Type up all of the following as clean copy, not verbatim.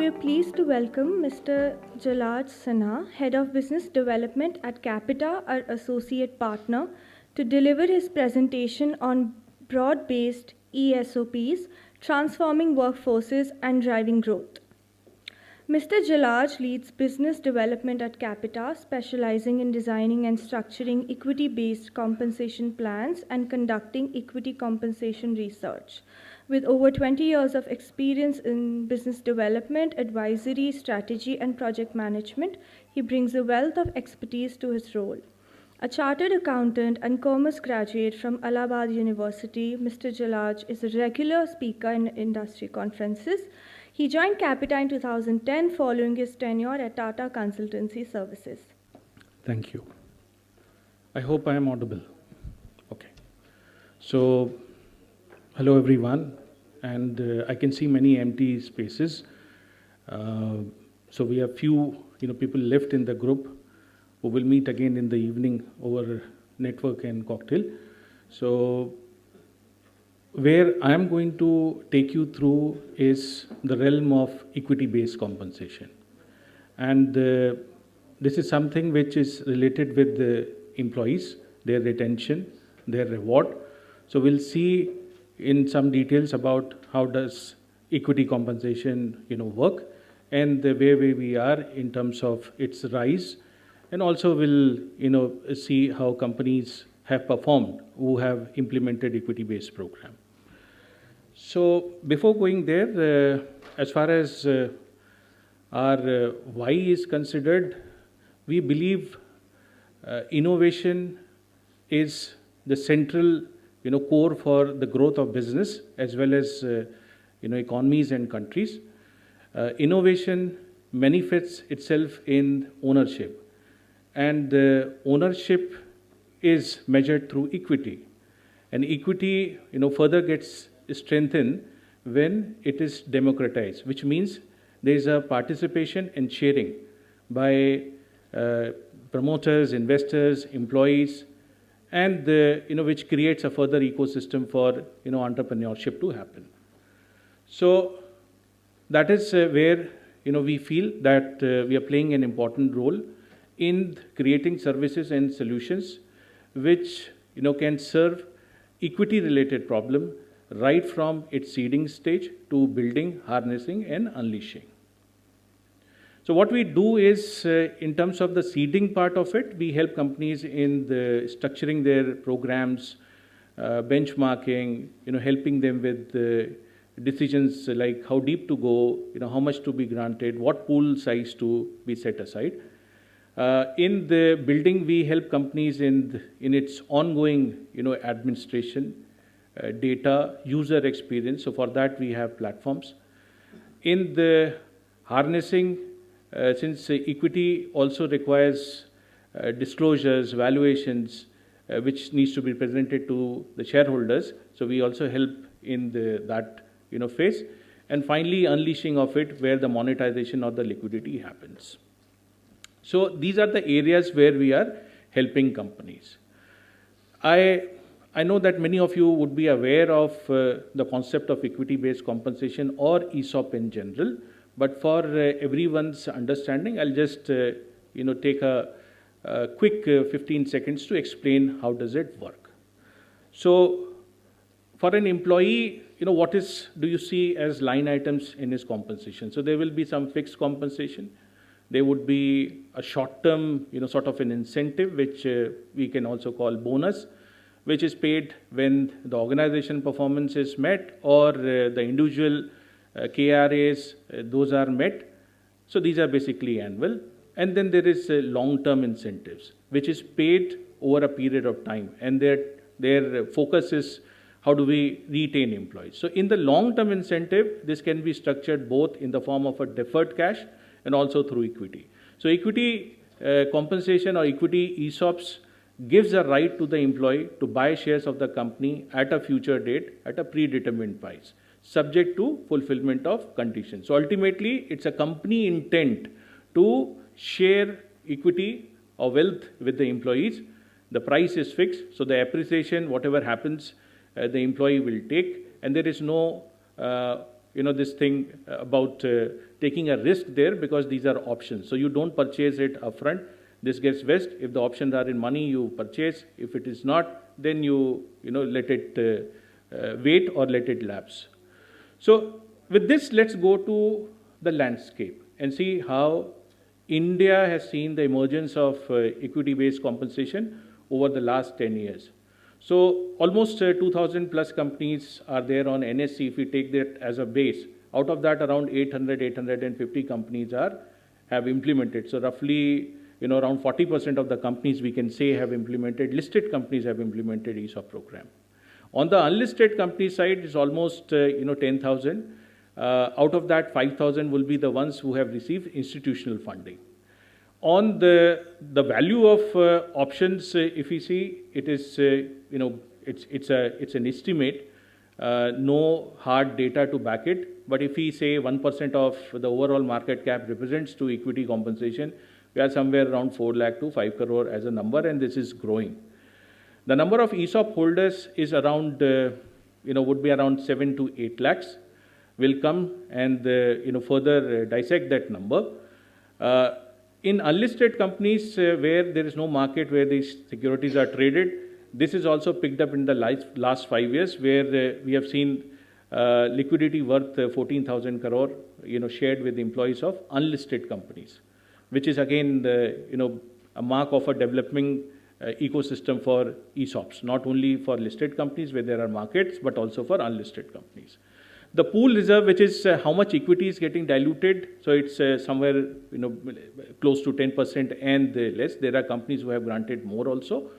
we're pleased to welcome Mr. Jalaj Sinha, Head of Business Development at Capita, our associate partner, to deliver his presentation on broad-based ESOPs, transforming workforces and driving growth. Mr. Jalaj leads business development at Capita, specializing in designing and structuring equity-based compensation plans and conducting equity compensation research. With over 20 years of experience in business development, advisory, strategy, and project management, he brings a wealth of expertise to his role. A chartered accountant and commerce graduate from Allahabad University, Mr. Jalaj is a regular speaker in industry conferences. He joined Capita in 2010 following his tenure at Tata Consultancy Services. Thank you. I hope I am audible. Okay. So, hello everyone, and I can see many empty spaces. So we have few people left in the group who will meet again in the evening over network and cocktail. So where I am going to take you through is the realm of equity-based compensation. And this is something which is related with the employees, their retention, their reward. So we'll see in some details about how does equity compensation work and the way we are in terms of its rise, and also we'll see how companies have performed who have implemented equity-based program. So before going there, as far as our why is considered, we believe innovation is the central core for the growth of business as well as economies and countries. Innovation manifests itself in ownership, and ownership is measured through equity, and equity further gets strengthened when it is democratized, which means there is a participation and sharing by promoters, investors, employees, and which creates a further ecosystem for entrepreneurship to happen. So that is where we feel that we are playing an important role in creating services and solutions which can serve equity related problem right from its seeding stage to building, harnessing, and unleashing. So what we do is, in terms of the seeding part of it, we help companies in the structuring their programs, benchmarking, helping them with decisions like how deep to go, how much to be granted, what pool size to be set aside. In the building, we help companies in its ongoing, administration, data, user experience. So for that, we have platforms. In the harnessing, since equity also requires disclosures, valuations, which needs to be presented to the shareholders. So we also help in that phase. And finally, unleashing of it, where the monetization of the liquidity happens. So these are the areas where we are helping companies. I know that many of you would be aware of the concept of equity-based compensation or ESOP in general. But for everyone's understanding, I'll just take a quick 15 seconds to explain how does it work. So for an employee, what do you see as line items in his compensation? So there will be some fixed compensation. There would be a short-term, sort of an incentive, which we can also call bonus, which is paid when the organization performance is met or the individual KRAs, those are met. So these are basically annual. And then there is long-term incentives, which is paid over a period of time. And their focus is how do we retain employees. So in the long-term incentive, this can be structured both in the form of a deferred cash and also through equity. So equity compensation or equity ESOPs gives a right to the employee to buy shares of the company at a future date at a predetermined price, subject to fulfillment of conditions. So ultimately, it's a company intent to share equity or wealth with the employees. The price is fixed, so the appreciation, whatever happens, the employee will take, and there is no this thing about taking a risk there, because these are options. So you don't purchase it upfront. This gets vested. If the options are in money, you purchase. If it is not, then you let it wait or let it lapse. So with this, let's go to the landscape and see how India has seen the emergence of equity-based compensation over the last 10 years. So almost 2,000 plus companies are there on NSE. If we take that as a base, out of that around 850 companies have implemented. So roughly around 40% of the companies we can say have implemented, listed companies have implemented ESOP program. On the unlisted company side, it's almost 10,000. Out of that, 5,000 will be the ones who have received institutional funding. On the value of options, if we see, it is it's an estimate, no hard data to back it. But if we say 1% of the overall market cap represents to equity compensation, we are somewhere around 4 lakh to 5 crore as a number, and this is growing. The number of ESOP holders is around would be around 7 to 8 lakhs. We'll come and further dissect that number. In unlisted companies where there is no market where these securities are traded, this is also picked up in the last 5 years, where we have seen liquidity worth 14,000 crore shared with the employees of unlisted companies, which is again a mark of a developing ecosystem for ESOPs, not only for listed companies where there are markets, but also for unlisted companies. The pool reserve, which is how much equity is getting diluted, so it's somewhere close to 10% and less. There are companies who have granted more also.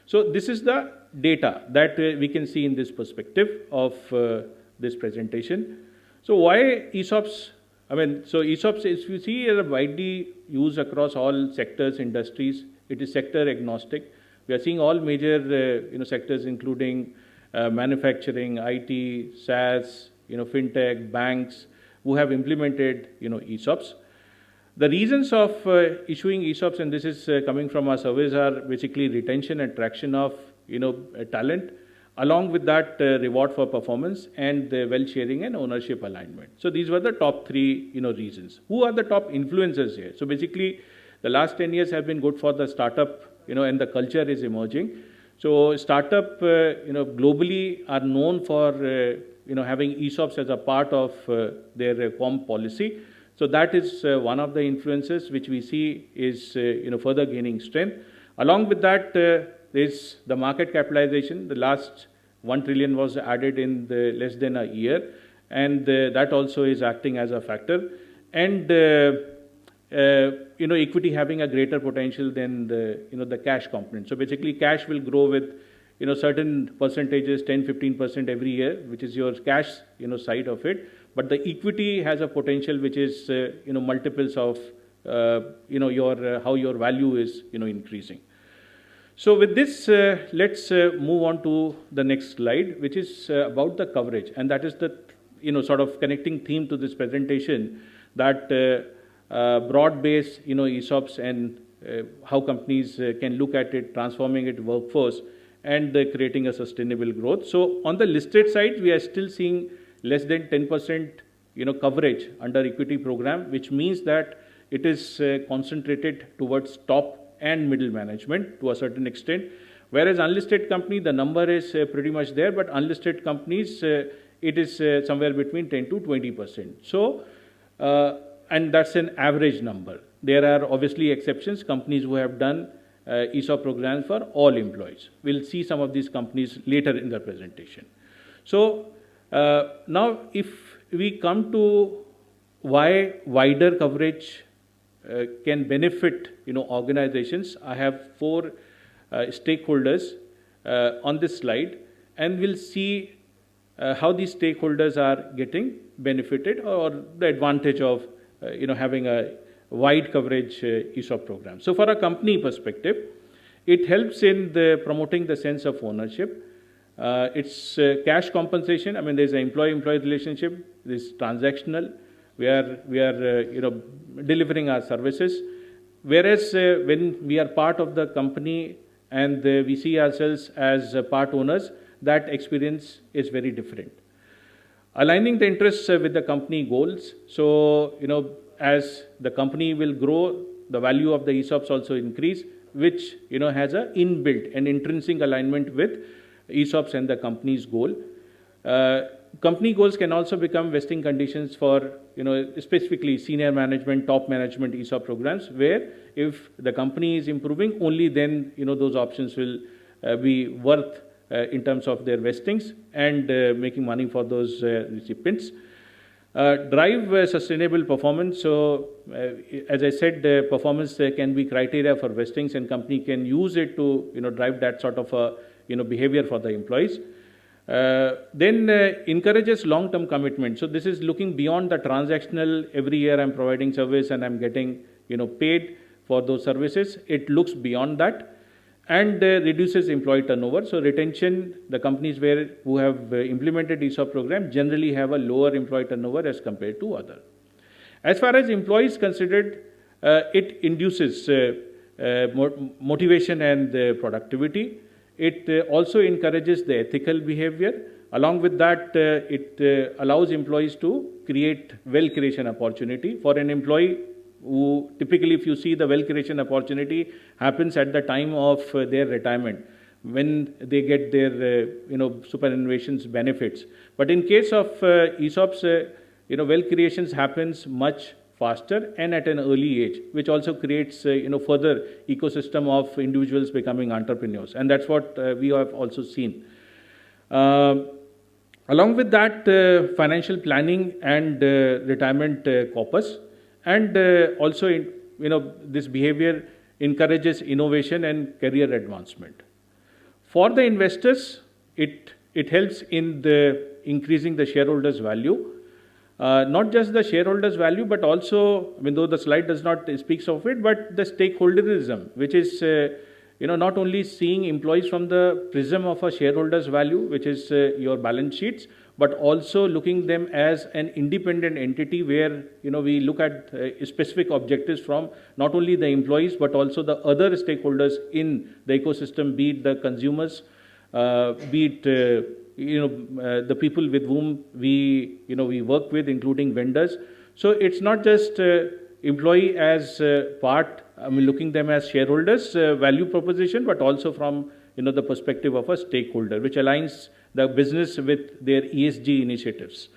So this is the data that we can see in this perspective of this presentation. So why ESOPs? So ESOPs, if you see, are widely used across all sectors, industries. It is sector agnostic. We are seeing all major sectors, including manufacturing, IT, SaaS, fintech, banks, who have implemented ESOPs. The reasons of issuing ESOPs, and this is coming from our surveys, are basically retention and attraction of talent, along with that reward for performance and the wealth sharing and ownership alignment. So these were the top three reasons. Who are the top influencers here? So basically, the last 10 years have been good for the startup, and the culture is emerging. So startup, globally are known for having ESOPs as a part of their comp policy. So that is one of the influences which we see is further gaining strength. Along with that, is the market capitalization. The last 1 trillion was added in less than a year, and that also is acting as a factor. And equity having a greater potential than the cash component. So basically, cash will grow with certain percentages, 10-15% every year, which is your cash side of it. But the equity has a potential which is multiples of your how your value is increasing. So with this, let's move on to the next slide, which is about the coverage, and that is the sort of connecting theme to this presentation, that broad-based ESOPs and how companies can look at it, transforming it workforce, and creating a sustainable growth. So on the listed side, we are still seeing less than 10% coverage under equity program, which means that it is concentrated towards top and middle management to a certain extent. Whereas unlisted company, the number is pretty much there, but unlisted companies, it is somewhere between 10 to 20%. So, and that's an average number. There are obviously exceptions, companies who have done ESOP programs for all employees. We'll see some of these companies later in the presentation. So now if we come to why wider coverage can benefit organizations, I have 4 stakeholders on this slide, and we'll see how these stakeholders are getting benefited, or the advantage of having a wide coverage ESOP program. So for a company perspective, it helps in promoting the sense of ownership. It's cash compensation. There's an employee-employee relationship. This transactional. We are delivering our services. Whereas when we are part of the company and we see ourselves as part owners, that experience is very different. Aligning the interests with the company goals. So, as the company will grow, the value of the ESOPs also increase, which, has a inbuilt and intrinsic alignment with ESOPs and the company's goal. Company goals can also become vesting conditions for, specifically senior management, top management ESOP programs, where if the company is improving, only then, those options will be worth in terms of their vestings and making money for those recipients. Drive sustainable performance. So, as I said, performance can be criteria for vestings, and company can use it to drive that sort of behavior for the employees. Then encourages long-term commitment. So this is looking beyond the transactional. Every year I'm providing service and I'm getting paid for those services. It looks beyond that, and reduces employee turnover. So retention, the companies who have implemented ESOP program generally have a lower employee turnover as compared to other. As far as employees considered, it induces motivation and productivity. It also encourages the ethical behavior. Along with that, it allows employees to create wealth creation opportunity. For an employee who typically, if you see, the wealth creation opportunity happens at the time of their retirement, when they get their superannuation's benefits. But in case of ESOPs, wealth creations happens much faster and at an early age, which also creates further ecosystem of individuals becoming entrepreneurs, and that's what we have also seen. Along with that, financial planning and retirement corpus, and also this behavior encourages innovation and career advancement. For the investors, it helps in increasing the shareholders' value. Not just the shareholders' value, but also, though the slide does not speaks of it, but the stakeholderism, which is not only seeing employees from the prism of a shareholders' value, which is your balance sheets, but also looking them as an independent entity where we look at specific objectives from not only the employees but also the other stakeholders in the ecosystem, be it the consumers, be it the people with whom we work with, including vendors. So it's not just employee as part, looking them as shareholders value proposition, but also from the perspective of a stakeholder, which aligns the business with their ESG initiatives.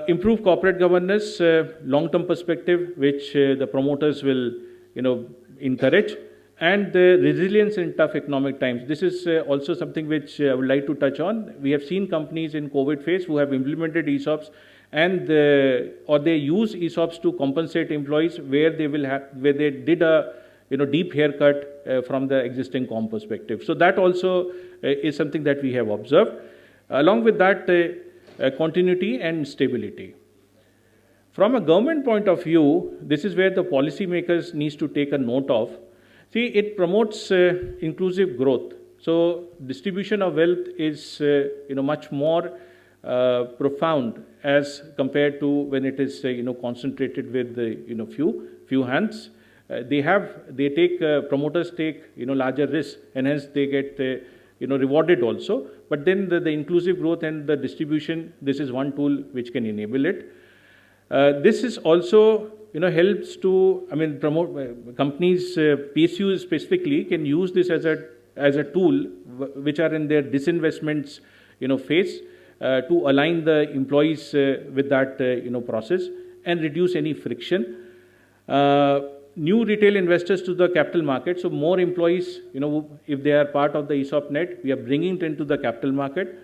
Improve corporate governance, long-term perspective, which the promoters will encourage. And resilience in tough economic times. This is also something which I would like to touch on. We have seen companies in COVID phase who have implemented ESOPs, and or they use ESOPs to compensate employees where they did a deep haircut from the existing comp perspective. So that also is something that we have observed. Along with that, continuity and stability. From a government point of view, this is where the policymakers needs to take a note of. See, it promotes inclusive growth. So distribution of wealth is much more profound as compared to when it is concentrated with few hands. Promoters take larger risks, and hence they get rewarded also. But then the inclusive growth and the distribution, this is one tool which can enable it. This is also helps to promote companies. PSUs specifically can use this as a tool which are in their disinvestments phase to align the employees with that process and reduce any friction. New retail investors to the capital market. So more employees, if they are part of the ESOP net, we are bringing it into the capital market,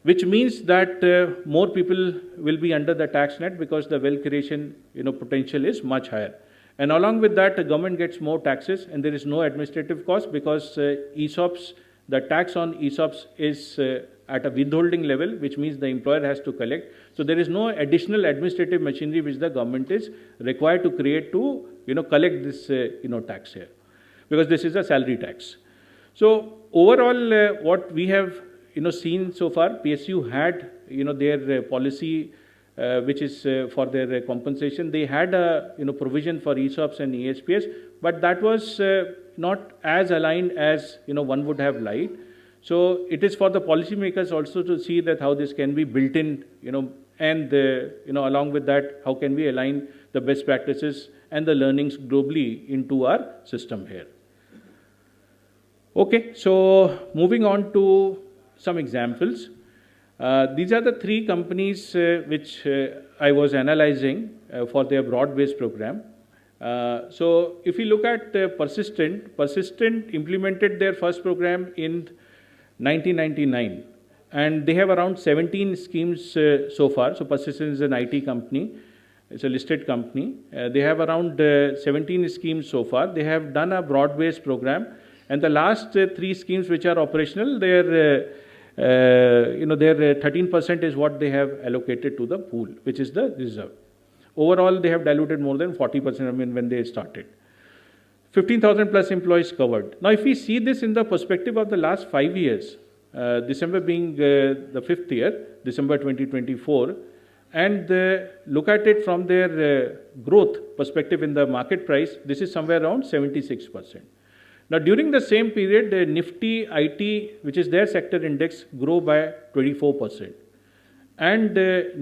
which means that more people will be under the tax net because the wealth creation potential is much higher. And along with that, the government gets more taxes, and there is no administrative cost because ESOPs, the tax on ESOPs is at a withholding level, which means the employer has to collect. So there is no additional administrative machinery which the government is required to create to collect this tax here, because this is a salary tax. So overall, what we have seen so far, PSU had their policy which is for their compensation. They had a provision for ESOPs and ESPs, but that was not as aligned as one would have liked. So it is for the policymakers also to see that how this can be built in, and along with that, how can we align the best practices and the learnings globally into our system here. Okay, so moving on to some examples. These are the three companies which I was analyzing for their broad-based program. So if you look at Persistent implemented their first program in 1999, and they have around 17 schemes so far. So Persistent is an IT company. It's a listed company. They have around 17 schemes so far. They have done a broad-based program, and the last three schemes which are operational, their 13% is what they have allocated to the pool, which is the reserve. Overall, they have diluted more than 40%, when they started. 15,000 plus employees covered. Now, if we see this in the perspective of the last 5 years, December being the fifth year, December 2024, and look at it from their growth perspective in the market price, this is somewhere around 76%. Now, during the same period, the Nifty IT, which is their sector index, grew by 24%. And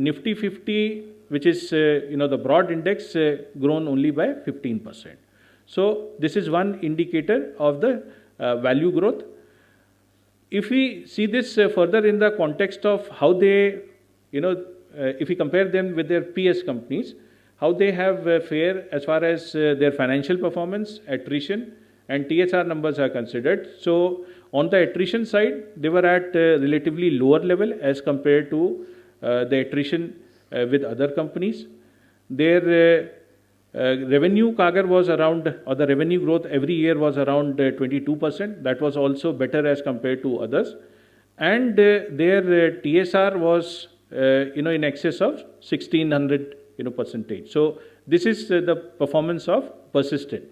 Nifty 50, which is the broad index, grown only by 15%. So this is one indicator of the value growth. If we see this further in the context of how they, if we compare them with their PS companies, how they have fare as far as their financial performance, attrition, and TSR numbers are considered. So on the attrition side, they were at a relatively lower level as compared to the attrition with other companies. Their revenue CAGR was around, or the revenue growth every year was around 22%. That was also better as compared to others. And their TSR was, in excess of 1600, percentage. So this is the performance of Persistent.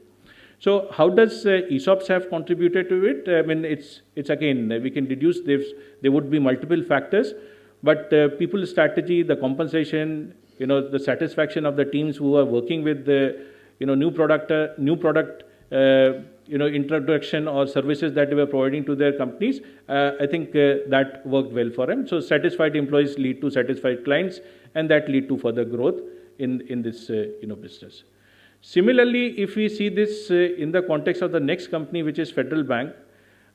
So how does ESOPs have contributed to it? I mean, it's again, we can deduce there would be multiple factors, but people strategy, the compensation, the satisfaction of the teams who are working with the, new product introduction or services that they were providing to their companies. I think that worked well for them. So satisfied employees lead to satisfied clients, and that lead to further growth in this, business. Similarly, if we see this in the context of the next company, which is Federal Bank,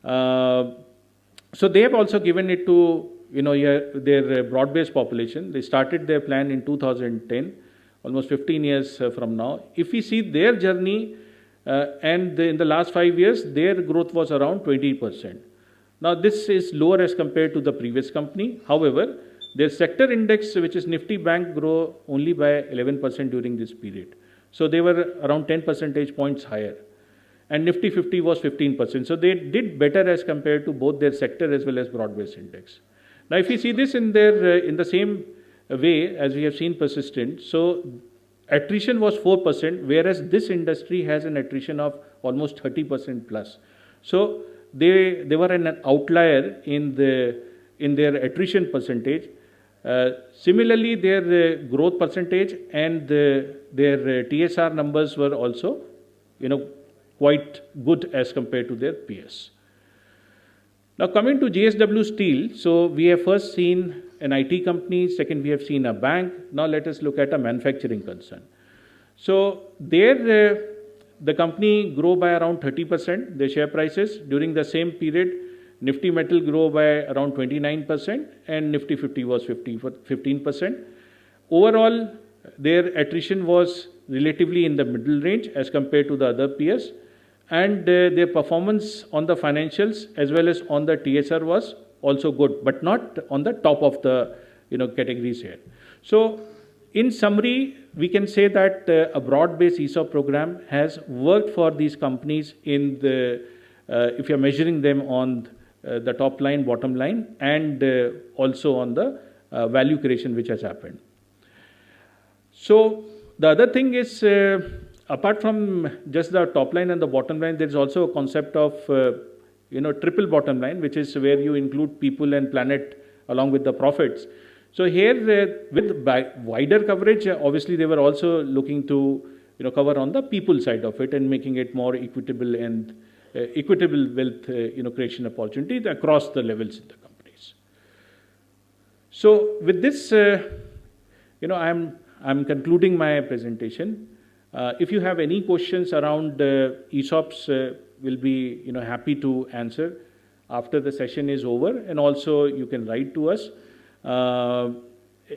so they have also given it to their broad-based population. They started their plan in 2010, almost 15 years from now. If we see their journey, and in the last 5 years, their growth was around 20%. Now, this is lower as compared to the previous company. However, their sector index, which is Nifty Bank, grew only by 11% during this period. So they were around 10 percentage points higher. And Nifty 50 was 15%. So they did better as compared to both their sector as well as broad-based index. Now, if you see this in their in the same way as we have seen Persistent, so attrition was 4%, whereas this industry has an attrition of almost 30% plus. So they were an outlier in their attrition percentage. Similarly, their growth percentage and their TSR numbers were also, quite good as compared to their peers. Now, coming to JSW Steel, so we have first seen an IT company, second we have seen a bank. Now, let us look at a manufacturing concern. So, there the company grew by around 30%, their share prices. During the same period, Nifty Metal grew by around 29% and Nifty 50 was 15%. Overall, their attrition was relatively in the middle range as compared to the other peers, and their performance on the financials as well as on the TSR was also good, but not on the top of the categories here. So, in summary, we can say that a broad-based ESOP program has worked for these companies in the if you're measuring them on the top line, bottom line, and also on the value creation which has happened. So the other thing is, apart from just the top line and the bottom line, there is also a concept of triple bottom line, which is where you include people and planet along with the profits. So here with wider coverage, obviously they were also looking to cover on the people side of it and making it more equitable and equitable wealth creation opportunity across the levels in the companies. So with this, I'm concluding my presentation. If you have any questions around ESOPs, we'll be happy to answer after the session is over, and also you can write to us.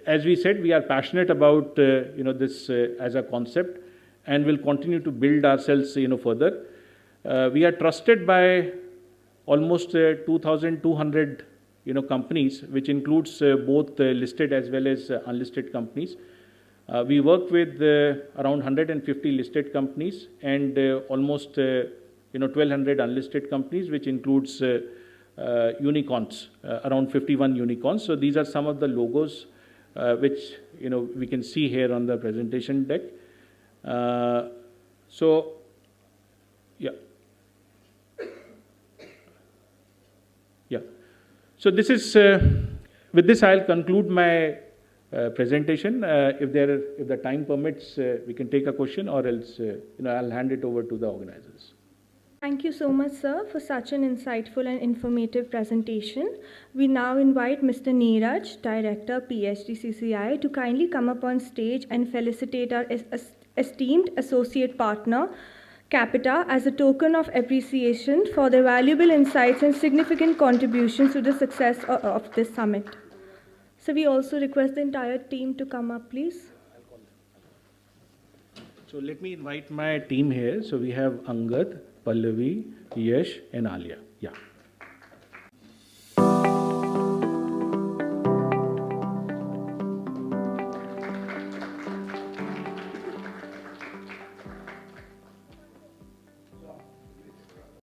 As we said, we are passionate about this as a concept, and will continue to build ourselves further. We are trusted by almost 2,200 companies, which includes both listed as well as unlisted companies. We work with around 150 listed companies and almost 1,200 unlisted companies, which includes unicorns, around 51 unicorns. So these are some of the logos which we can see here on the presentation deck. So So this is with this I'll conclude my presentation. If the time permits, we can take a question, or else I'll hand it over to the organizers. Thank you so much, sir, for such an insightful and informative presentation. We now invite Mr. Neeraj, Director, PHDCCI, to kindly come up on stage and felicitate our esteemed associate partner, Capita, as a token of appreciation for their valuable insights and significant contributions to the success of this summit. So we also request the entire team to come up, please. So let me invite my team here. So we have Angad, Pallavi, Yash, and Alia. Yeah.